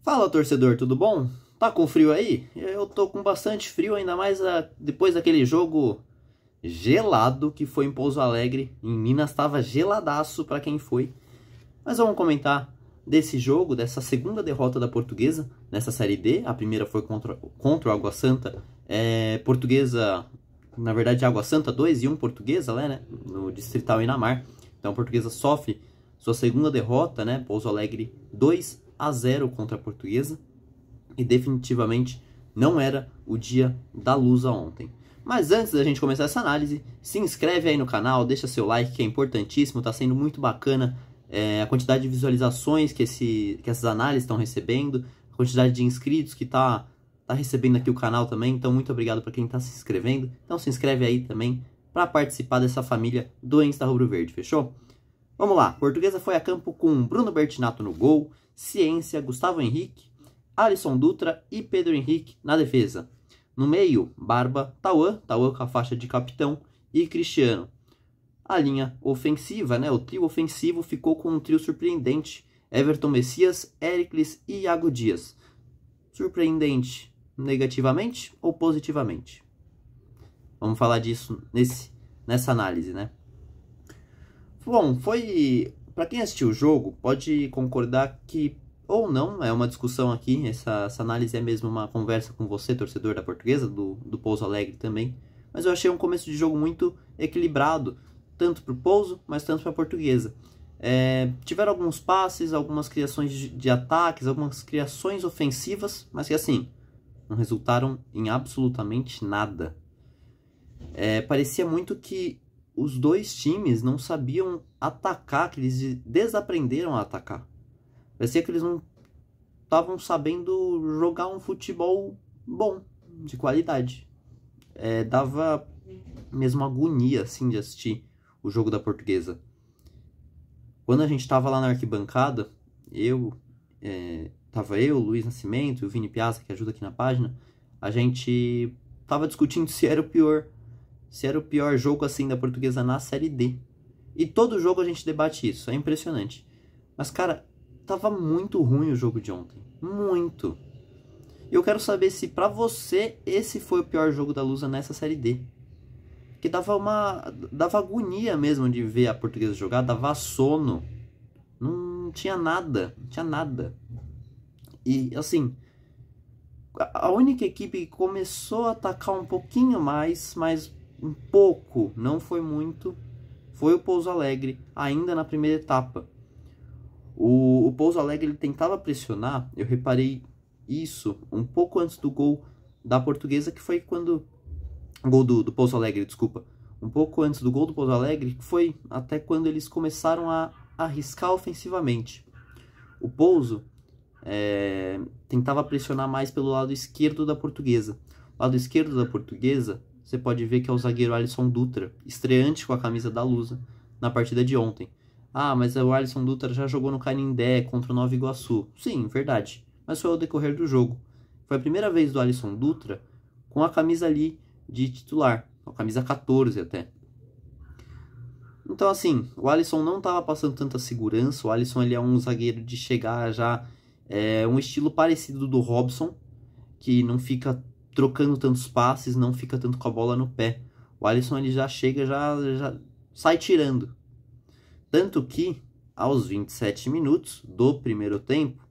Fala, torcedor, tudo bom? Tá com frio aí? Eu tô com bastante frio, ainda mais depois daquele jogo gelado que foi em Pouso Alegre. Em Minas tava geladaço pra quem foi. Mas vamos comentar desse jogo, dessa segunda derrota da Portuguesa nessa Série D. A primeira foi contra o Água Santa. Portuguesa, na verdade, Água Santa 2 e 1 Portuguesa, né? No Distrital Inamar. Então a Portuguesa sofre sua segunda derrota, né? Pouso Alegre 2-0 contra a Portuguesa. E definitivamente não era o dia da Lusa ontem. Mas antes da gente começar essa análise, se inscreve aí no canal, deixa seu like que é importantíssimo, tá sendo muito bacana a quantidade de visualizações que essas análises estão recebendo, a quantidade de inscritos que tá recebendo aqui o canal também, então muito obrigado para quem tá se inscrevendo. Então se inscreve aí também para participar dessa família do Insta Rubro Verde, fechou? Vamos lá, Portuguesa foi a campo com Bruno Bertinato no gol, Ciência, Gustavo Henrique, Alisson Dutra e Pedro Henrique na defesa. No meio, Barba, Tauan com a faixa de capitão e Cristiano. A linha ofensiva, né, o trio ofensivo ficou com um trio surpreendente. Everton Messias, Éricles e Iago Dias. Surpreendente negativamente ou positivamente? Vamos falar disso nessa análise, né? Bom, para quem assistiu o jogo, pode concordar que ou não, é uma discussão aqui, essa análise é mesmo uma conversa com você, torcedor da Portuguesa, do Pouso Alegre também. Mas eu achei um começo de jogo muito equilibrado, tanto para o Pouso, mas tanto para a Portuguesa. Tiveram alguns passes, algumas criações de ataques, algumas criações ofensivas, mas que assim, não resultaram em absolutamente nada. Parecia muito que os dois times não sabiam atacar, que eles desaprenderam a atacar. Parecia que eles não estavam sabendo jogar um futebol bom, de qualidade. Dava mesmo agonia, assim, de assistir o jogo da Portuguesa. Quando a gente estava lá na arquibancada, tava eu, Luiz Nascimento e o Vini Piazza, que ajuda aqui na página, a gente tava discutindo se era o pior jogo, assim, da Portuguesa na Série D. E todo jogo a gente debate isso, é impressionante. Mas, cara, tava muito ruim o jogo de ontem. Muito. Eu quero saber se pra você esse foi o pior jogo da Lusa nessa Série D. Que dava agonia mesmo de ver a Portuguesa jogar, dava sono. Não tinha nada, E assim, a única equipe que começou a atacar um pouquinho mais, mas um pouco, não foi muito, foi o Pouso Alegre, ainda na primeira etapa. O Pouso Alegre ele tentava pressionar, eu reparei isso um pouco antes do gol da Portuguesa, que foi quando... Gol do Pouso Alegre, desculpa. Um pouco antes do gol do Pouso Alegre, que foi até quando eles começaram a arriscar ofensivamente. O Pouso tentava pressionar mais pelo lado esquerdo da Portuguesa. O lado esquerdo da Portuguesa, você pode ver que é o zagueiro Alisson Dutra, estreante com a camisa da Lusa na partida de ontem. Ah, mas o Alisson Dutra já jogou no Canindé contra o Nova Iguaçu. Sim, verdade. Mas foi ao decorrer do jogo. Foi a primeira vez do Alisson Dutra com a camisa ali de titular. A camisa 14 até. Então assim, o Alisson não estava passando tanta segurança. O Alisson ele é um zagueiro de chegar já... um estilo parecido do Robson, que não fica trocando tantos passes, não fica tanto com a bola no pé. O Alisson ele já chega, já sai tirando. Tanto que, aos 27 minutos do primeiro tempo,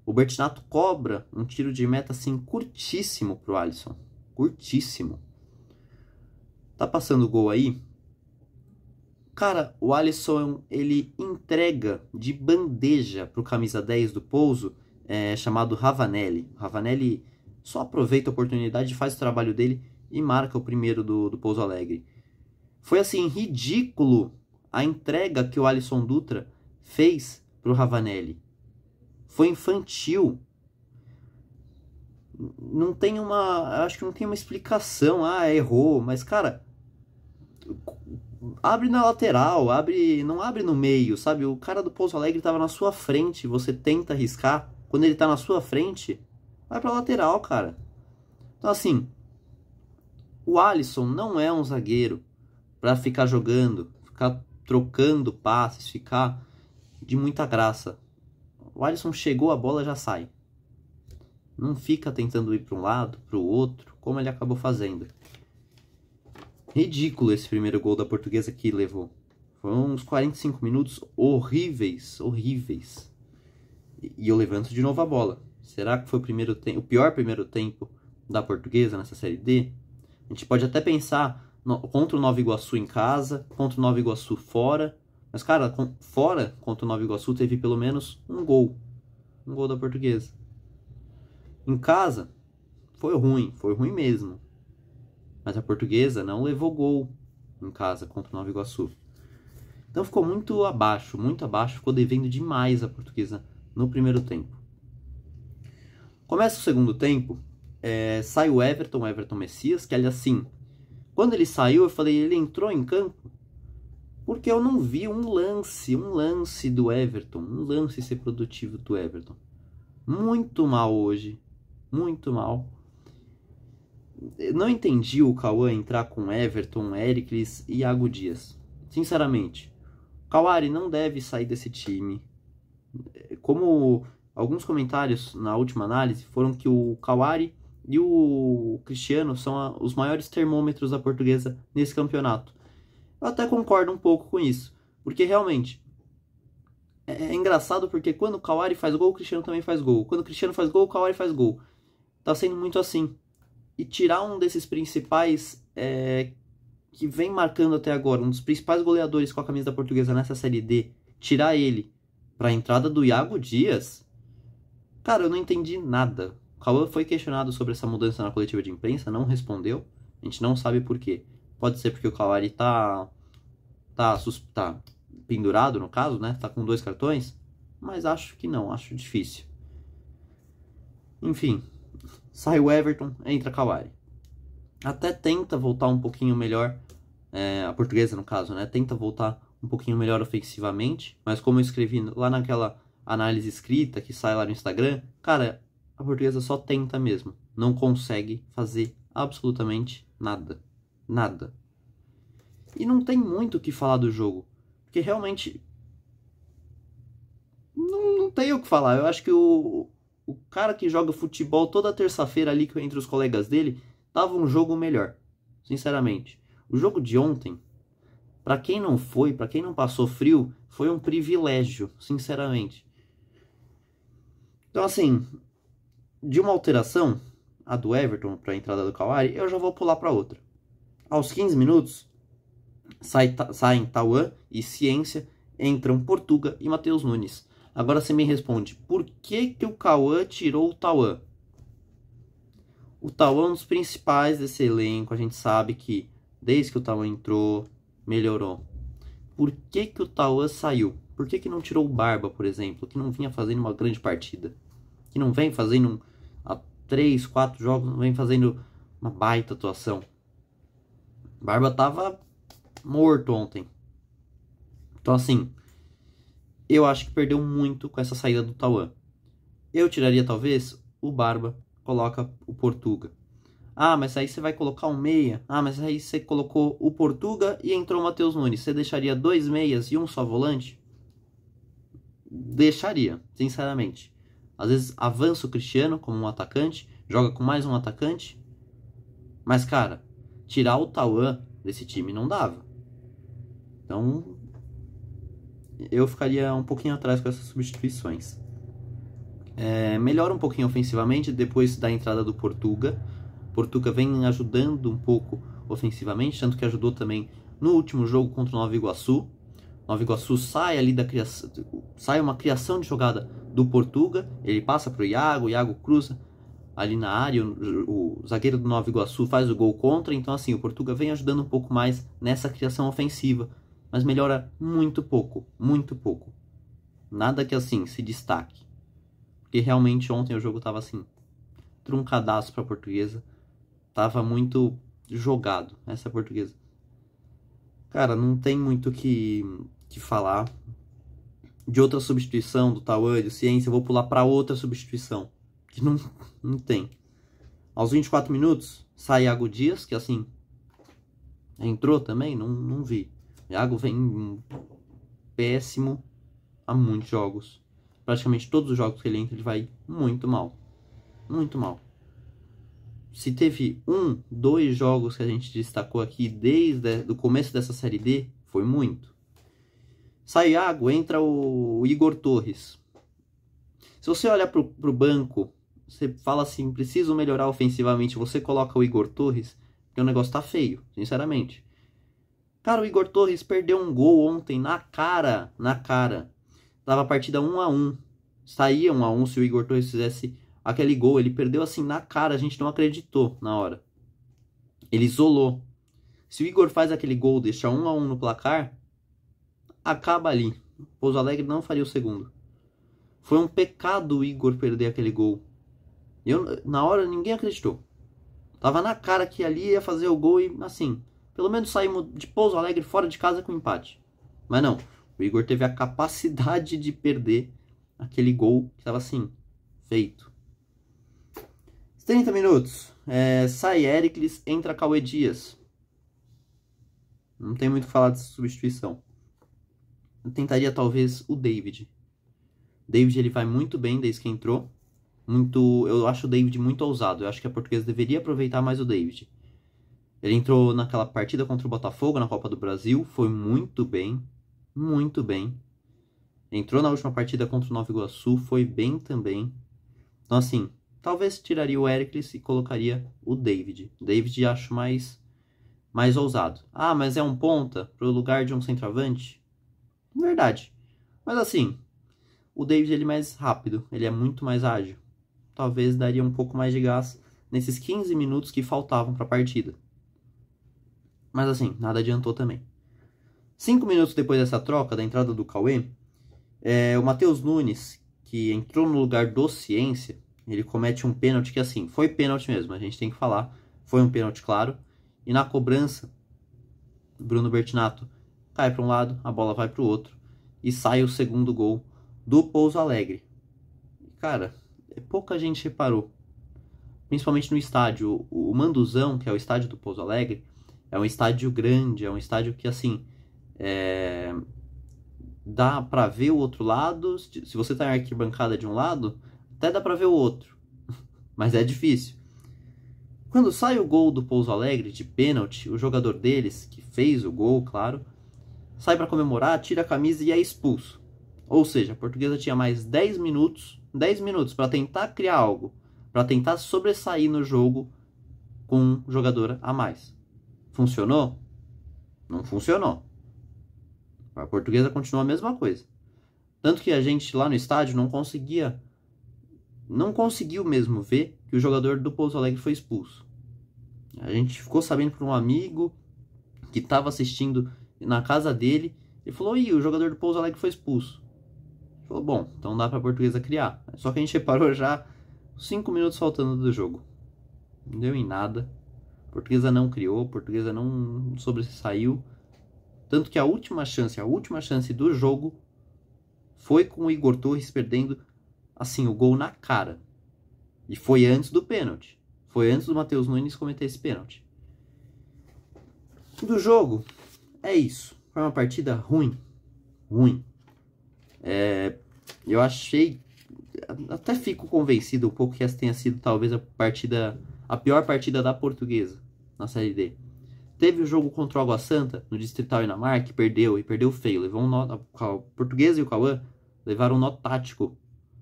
o Bertinato cobra um tiro de meta assim curtíssimo pro Alisson. Curtíssimo. Tá passando o gol aí? Cara, o Alisson ele entrega de bandeja pro camisa 10 do Pouso, chamado Ravanelli. O Ravanelli só aproveita a oportunidade, faz o trabalho dele e marca o primeiro do Pouso Alegre. Foi assim, ridículo a entrega que o Alisson Dutra fez pro Ravanelli. Foi infantil. Acho que não tem uma explicação. Ah, errou. Mas, cara, abre na lateral, não abre no meio, sabe? O cara do Pouso Alegre estava na sua frente, você tenta arriscar. Quando ele tá na sua frente, vai pra lateral, cara. Então, assim, o Alisson não é um zagueiro pra ficar jogando, ficar trocando passes, ficar de muita graça. O Alisson chegou, a bola já sai. Não fica tentando ir para um lado, para o outro, como ele acabou fazendo. Ridículo esse primeiro gol da Portuguesa que levou. Foram uns 45 minutos horríveis, horríveis. E eu levanto de novo a bola. Será que foi o pior primeiro tempo da Portuguesa nessa Série D? A gente pode até pensar contra o Nova Iguaçu em casa, contra o Nova Iguaçu fora. Mas, cara, fora contra o Nova Iguaçu teve pelo menos um gol. Um gol da Portuguesa. Em casa, foi ruim mesmo. Mas a Portuguesa não levou gol em casa contra o Nova Iguaçu. Então ficou muito abaixo, ficou devendo demais a Portuguesa no primeiro tempo. Começa o segundo tempo, sai o Everton Messias, que aliás assim, quando ele saiu eu falei, ele entrou em campo porque eu não vi um lance do Everton, um lance ser produtivo do Everton. Muito mal hoje, muito mal. Eu não entendi o Cauã entrar com Everton, Héricles e Iago Dias. Sinceramente, o Cauã não deve sair desse time. Como alguns comentários na última análise foram que o Cauã e o Cristiano são os maiores termômetros da Portuguesa nesse campeonato. Eu até concordo um pouco com isso, porque realmente é engraçado porque quando o Cauã faz gol, o Cristiano também faz gol. Quando o Cristiano faz gol, o Cauã faz gol. Tá sendo muito assim. E tirar um desses principais que vem marcando até agora, um dos principais goleadores com a camisa da Portuguesa nessa Série D, tirar ele para a entrada do Iago Dias, cara, eu não entendi nada. O Cauã foi questionado sobre essa mudança na coletiva de imprensa, não respondeu. A gente não sabe por quê. Pode ser porque o Cauã tá pendurado, no caso, né? Tá com 2 cartões. Mas acho que não, acho difícil. Enfim, sai o Everton, entra Cauã. Até tenta voltar um pouquinho melhor, a Portuguesa no caso, né? Tenta voltar um pouquinho melhor ofensivamente, mas como eu escrevi lá naquela análise escrita que sai lá no Instagram, cara, a Portuguesa só tenta mesmo, não consegue fazer absolutamente nada, nada. E não tem muito o que falar do jogo, porque realmente não tem o que falar. Eu acho que o cara que joga futebol toda terça-feira ali entre os colegas dele, tava um jogo melhor, sinceramente. O jogo de ontem, pra quem não foi, pra quem não passou frio, foi um privilégio, sinceramente. Então assim, de uma alteração, a do Everton para a entrada do Cauã, eu já vou pular para outra. Aos 15 minutos, saem Tauã e Ciência, entram Portuga e Matheus Nunes. Agora você me responde, por que o Cauã tirou o Tauã? O Tauã é um dos principais desse elenco, a gente sabe que desde que o Tauã entrou, melhorou. Por que o Tauã saiu? Por que não tirou o Barba, por exemplo, que não vinha fazendo uma grande partida? Que não vem fazendo há 3, 4 jogos, não vem fazendo uma baita atuação. Barba tava morto ontem. Então assim, eu acho que perdeu muito com essa saída do Tauã. Eu tiraria talvez o Barba, coloca o Portuga. Ah, mas aí você vai colocar um meia. Ah, mas aí você colocou o Portuga e entrou o Matheus Nunes. Você deixaria 2 meias e um só volante? Deixaria, sinceramente. Às vezes avança o Cristiano como um atacante, joga com mais um atacante. Mas, cara, tirar o Tauã desse time não dava. Então, eu ficaria um pouquinho atrás com essas substituições. Melhora um pouquinho ofensivamente depois da entrada do Portuga. Portuga vem ajudando um pouco ofensivamente, tanto que ajudou também no último jogo contra o Nova Iguaçu. Nova Iguaçu sai ali da criação, sai uma criação de jogada do Portuga, ele passa para o Iago cruza ali na área, o zagueiro do Nova Iguaçu faz o gol contra, então assim, o Portuga vem ajudando um pouco mais nessa criação ofensiva, mas melhora muito pouco, muito pouco. Nada que assim se destaque. Porque realmente ontem o jogo tava assim, truncadaço para a Portuguesa. Tava muito jogado essa Portuguesa. Cara, não tem muito o que falar. De outra substituição do Tauã, do Ciência, eu vou pular para outra substituição. Que não tem. Aos 24 minutos, sai Iago Dias, que assim, entrou também, não vi. Iago vem péssimo há muitos jogos. Praticamente todos os jogos que ele entra, ele vai muito mal. Muito mal. Se teve 1, 2 jogos que a gente destacou aqui desde o começo dessa Série D, foi muito. Sai Iago, entra o Igor Torres. Se você olhar para o banco, você fala assim, preciso melhorar ofensivamente, você coloca o Igor Torres, porque o negócio tá feio, sinceramente. Cara, o Igor Torres perdeu um gol ontem na cara. Tava a partida 1-1. Saía 1-1 se o Igor Torres fizesse aquele gol. Ele perdeu assim na cara, a gente não acreditou na hora. Ele isolou. Se o Igor faz aquele gol, deixa 1-1 no placar, acaba ali. Pouso Alegre não faria o segundo. Foi um pecado o Igor perder aquele gol. Na hora ninguém acreditou. Tava na cara que ali ia fazer o gol e assim, pelo menos saímos de Pouso Alegre fora de casa com empate. Mas não, o Igor teve a capacidade de perder aquele gol que estava assim, feito. 30 minutos. Sai Éricles, entra Cauê Dias. Não tem muito o que falar dessa substituição. Eu tentaria talvez o David. David ele vai muito bem desde que entrou. Eu acho o David muito ousado. Eu acho que a Portuguesa deveria aproveitar mais o David. Ele entrou naquela partida contra o Botafogo na Copa do Brasil. Foi muito bem. Muito bem. Entrou na última partida contra o Nova Iguaçu. Foi bem também. Então assim, talvez tiraria o Éricles e colocaria o David. O David acho mais ousado. Ah, mas é um ponta pro lugar de um centroavante? Verdade. Mas assim, o David ele é mais rápido. Ele é muito mais ágil. Talvez daria um pouco mais de gás nesses 15 minutos que faltavam para a partida. Mas assim, nada adiantou também. 5 minutos depois dessa troca, da entrada do Cauê, o Matheus Nunes, que entrou no lugar do Ciência, ele comete um pênalti que assim, foi pênalti mesmo, a gente tem que falar. Foi um pênalti claro. E na cobrança, Bruno Bertinato cai para um lado, a bola vai para o outro. E sai o segundo gol do Pouso Alegre. Cara, pouca gente reparou. Principalmente no estádio. O Manduzão, que é o estádio do Pouso Alegre, é um estádio grande, é um estádio que, assim, dá pra ver o outro lado. Se você tá em arquibancada de um lado, até dá pra ver o outro. Mas é difícil. Quando sai o gol do Pouso Alegre de pênalti, o jogador deles, que fez o gol, claro, sai pra comemorar, tira a camisa e é expulso. Ou seja, a Portuguesa tinha mais 10 minutos para tentar criar algo, para tentar sobressair no jogo com um jogador a mais. Funcionou? Não funcionou. A Portuguesa continua a mesma coisa. Tanto que a gente lá no estádio não conseguiu mesmo ver que o jogador do Pouso Alegre foi expulso. A gente ficou sabendo por um amigo que estava assistindo na casa dele e falou: "Ih, o jogador do Pouso Alegre foi expulso." Falou, bom, então dá pra Portuguesa criar. Só que a gente reparou já 5 minutos faltando do jogo. Não deu em nada. A Portuguesa não criou, a Portuguesa não sobressaiu. Tanto que a última chance do jogo foi com o Igor Torres perdendo, assim, o gol na cara. E foi antes do pênalti. Foi antes do Matheus Nunes cometer esse pênalti. Do jogo, é isso. Foi uma partida ruim. Eu achei, até fico convencido um pouco que essa tenha sido talvez a pior partida da Portuguesa na Série D. Teve o jogo contra o Água Santa no Distrital Inamar, que perdeu feio. Levou um nó, a Portuguesa e o Cauã levaram um nó tático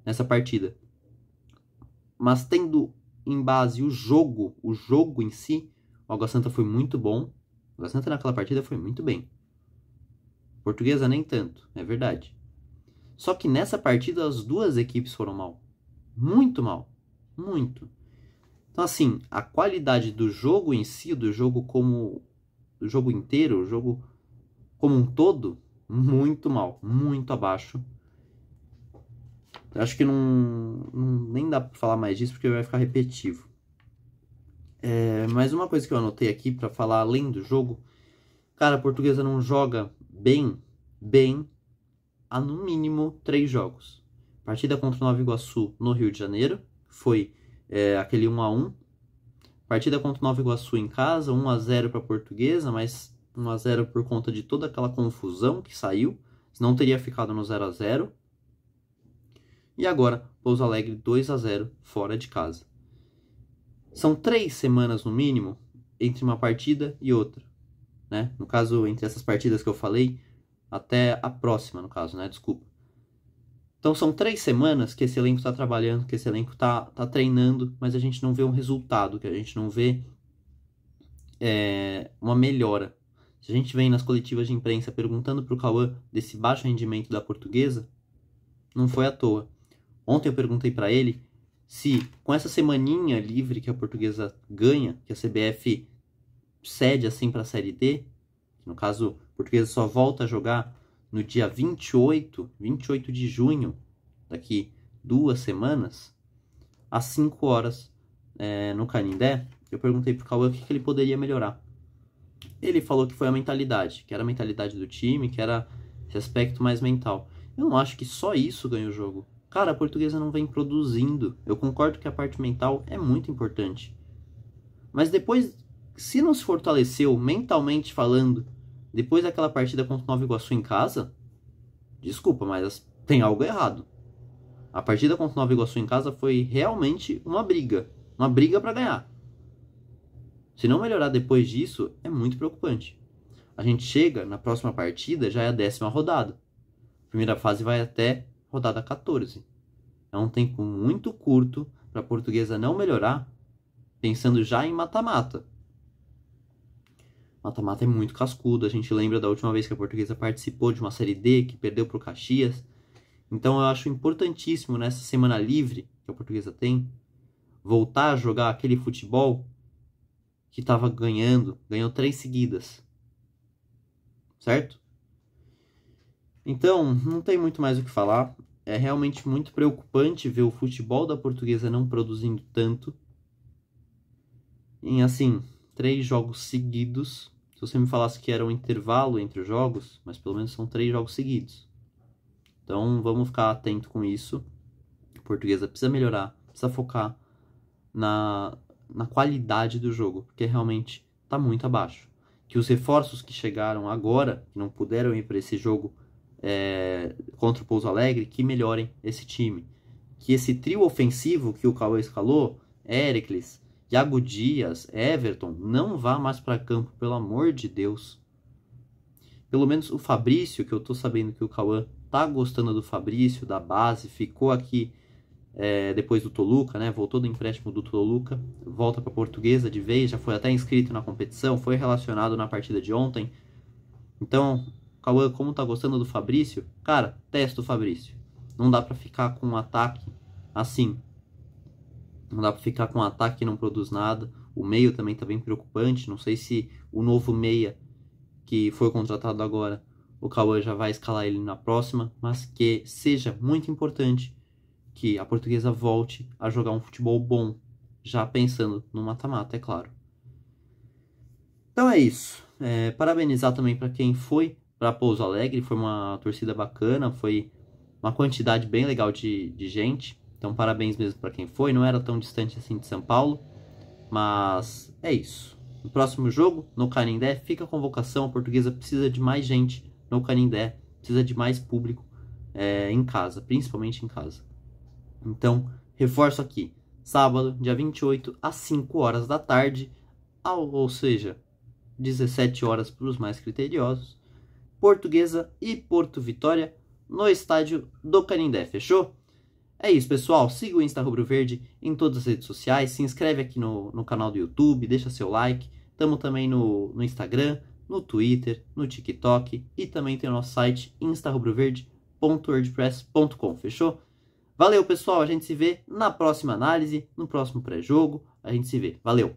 nessa partida. Mas tendo em base o jogo em si, o Água Santa foi muito bom. O Água Santa naquela partida foi muito bem. Portuguesa nem tanto, é verdade. Só que nessa partida as duas equipes foram mal. Muito mal. Muito. Então assim, a qualidade do jogo em si, do jogo inteiro, o jogo como um todo, muito mal. Muito abaixo. Eu acho que nem dá pra falar mais disso porque vai ficar repetitivo. Mas uma coisa que eu anotei aqui pra falar além do jogo. Cara, a Portuguesa não joga bem há no mínimo 3 jogos. Partida contra o Nova Iguaçu no Rio de Janeiro, foi aquele 1-1. Partida contra o Nova Iguaçu em casa, 1-0 para a Portuguesa, mas 1-0 por conta de toda aquela confusão que saiu, senão teria ficado no 0-0. E agora, Pouso Alegre 2-0 fora de casa. São 3 semanas no mínimo entre uma partida e outra, né? No caso, entre essas partidas que eu falei, até a próxima, no caso, né? Desculpa. Então são 3 semanas que esse elenco está trabalhando, que esse elenco tá treinando, mas a gente não vê um resultado, que a gente não vê uma melhora. Se a gente vem nas coletivas de imprensa perguntando para o Cauã desse baixo rendimento da Portuguesa, não foi à toa. Ontem eu perguntei para ele se com essa semaninha livre que a Portuguesa ganha, que a CBF cede assim para a Série D, no caso, a Portuguesa só volta a jogar no dia 28 de junho, daqui 2 semanas, às 5 horas no Canindé. Eu perguntei pro Cauã o que ele poderia melhorar. Ele falou que foi a mentalidade, que era a mentalidade do time, que era esse aspecto mais mental. Eu não acho que só isso ganha o jogo. Cara, a Portuguesa não vem produzindo. Eu concordo que a parte mental é muito importante. Mas depois, se não se fortaleceu mentalmente falando, depois daquela partida contra o Nova Iguaçu em casa, desculpa, mas tem algo errado. A partida contra o Nova Iguaçu em casa foi realmente uma briga para ganhar. Se não melhorar depois disso, é muito preocupante. A gente chega na próxima partida, já é a 10ª rodada. A primeira fase vai até rodada 14. É um tempo muito curto para a Portuguesa não melhorar, pensando já em mata-mata. Mata-mata é muito cascudo. A gente lembra da última vez que a Portuguesa participou de uma Série D, que perdeu para o Caxias. Então eu acho importantíssimo nessa semana livre que a Portuguesa tem, voltar a jogar aquele futebol que estava ganhou 3 seguidas. Certo? Então, não tem muito mais o que falar. É realmente muito preocupante ver o futebol da Portuguesa não produzindo tanto. Em, assim, 3 jogos seguidos. Se você me falasse que era um intervalo entre os jogos, mas pelo menos são 3 jogos seguidos. Então, vamos ficar atento com isso. A Portuguesa precisa melhorar, precisa focar na qualidade do jogo, porque realmente está muito abaixo. Que os reforços que chegaram agora, que não puderam ir para esse jogo contra o Pouso Alegre, que melhorem esse time. Que esse trio ofensivo que o Cauã escalou, Héricles, Iago Dias, Everton, não vá mais para campo, pelo amor de Deus. Pelo menos o Fabrício, que eu tô sabendo que o Cauã tá gostando do Fabrício, da base, ficou aqui depois do Toluca, né? Voltou do empréstimo do Toluca, volta para a Portuguesa de vez, já foi até inscrito na competição, foi relacionado na partida de ontem. Então, Cauã, como tá gostando do Fabrício, cara, testa o Fabrício. Não dá para ficar com um ataque assim. Não dá para ficar com um ataque que não produz nada. O meio também tá bem preocupante. Não sei se o novo meia que foi contratado agora, o Cauã já vai escalar ele na próxima, mas que seja muito importante que a Portuguesa volte a jogar um futebol bom, já pensando no mata-mata, é claro. Então é isso. Parabenizar também para quem foi para Pouso Alegre, foi uma torcida bacana, foi uma quantidade bem legal de gente, então parabéns mesmo para quem foi, não era tão distante assim de São Paulo, mas é isso. No próximo jogo, no Canindé, fica a convocação, a Portuguesa precisa de mais gente no Canindé, precisa de mais público em casa, principalmente em casa. Então, reforço aqui, sábado, dia 28, às 5 horas da tarde, ou seja, 17 horas para os mais criteriosos, Portuguesa e Porto Vitória no estádio do Canindé, fechou? É isso, pessoal, siga o Insta Rubro Verde em todas as redes sociais, se inscreve aqui no canal do YouTube, deixa seu like, estamos também no Instagram, no Twitter, no TikTok e também tem o nosso site instarubroverde.wordpress.com, fechou? Valeu, pessoal, a gente se vê na próxima análise, no próximo pré-jogo, a gente se vê, valeu!